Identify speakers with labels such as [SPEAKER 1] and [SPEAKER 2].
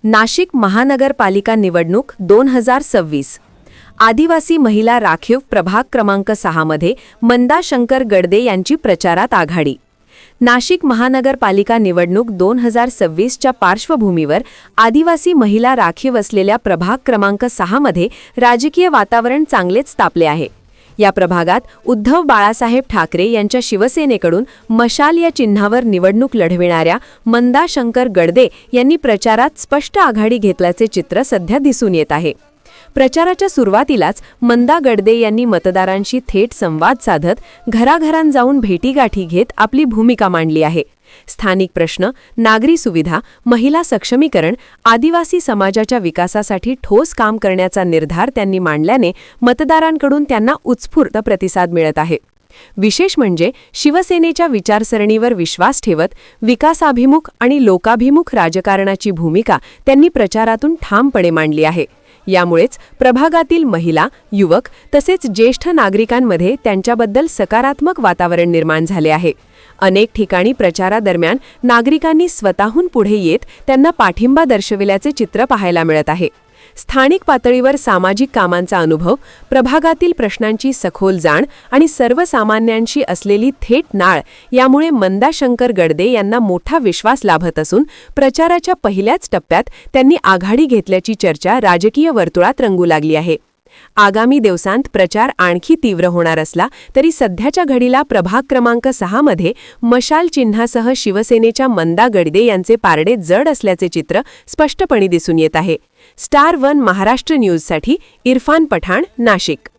[SPEAKER 1] नाशिक महानगरपालिका निवडणूक 2026. आदिवासी महिला राखीव प्रभाग क्रमांक 6 मध्ये मंदा शंकर गडदे यांची प्रचारात आघाडी. नाशिक महानगरपालिका निवडणूक 2026च्या पार्श्वभूमीवर आदिवासी महिला राखीव असलेल्या प्रभाग क्रमांक 6 मध्ये राजकीय वातावरण चांगलेच तापले आहे. या प्रभागात उद्धव बाळासाहेब ठाकरे यांच्या शिवसेनेकडून मशाल या चिन्हावर निवडणूक लढविणाऱ्या मंदा शंकर गडदे यांनी प्रचारात स्पष्ट आघाडी घेतल्याचे चित्र सध्या दिसून येत आहे. प्रचाराच्या सुरुवातीलाच मंदा गडदे यांनी मतदारांशी थेट संवाद साधत घराघरांत जाऊन भेटीगाठी घेत आपली भूमिका मांडली आहे. स्थानिक प्रश्न, नागरी सुविधा, महिला सक्षमीकरण, आदिवासी समाजाच्या विकासासाठी ठोस काम करण्याचा निर्धार त्यांनी मांडल्याने मतदारांकडून त्यांना उत्स्फूर्त प्रतिसाद मिळत आहे. विशेष म्हणजे शिवसेनेच्या विचारसरणीवर विश्वास ठेवत विकासाभिमुख आणि लोकाभिमुख राजकारणाची भूमिका त्यांनी प्रचारातून ठामपणे मांडली आहे. यामुळेच प्रभागातील महिला, युवक तसेच ज्येष्ठ नागरिकांमध्ये त्यांच्याबद्दल सकारात्मक वातावरण निर्माण झाले आहे. अनेक ठिकाणी प्रचारादरम्यान नागरिकांनी स्वतःहून पुढे येत त्यांना पाठिंबा दर्शविल्याचे चित्र पाहायला मिळत आहे. स्थानिक पातळीवर सामाजिक कामांचा अनुभव, प्रभागातील प्रश्नांची सखोल जाण आणि सर्वसामान्यांशी असलेली थेट नाळ यामुळे मंदा शंकर गडदे यांना मोठा विश्वास लाभत असून प्रचाराच्या पहिल्याच टप्प्यात त्यांनी आघाडी घेतल्याची चर्चा राजकीय वर्तुळात रंगू लागली आहे. आगामी दिवसांत प्रचार आणखी तीव्र होणार असला तरी सध्याच्या घडीला प्रभाग क्रमांक 6 मध्ये मशाल चिन्हासह शिवसेनेच्या मंदा गडदे यांचे पारडे जड असल्याचे चित्र स्पष्टपणे दिसून येत आहे. स्टार 1 महाराष्ट्र न्यूजसाठी इरफान पठाण, नाशिक.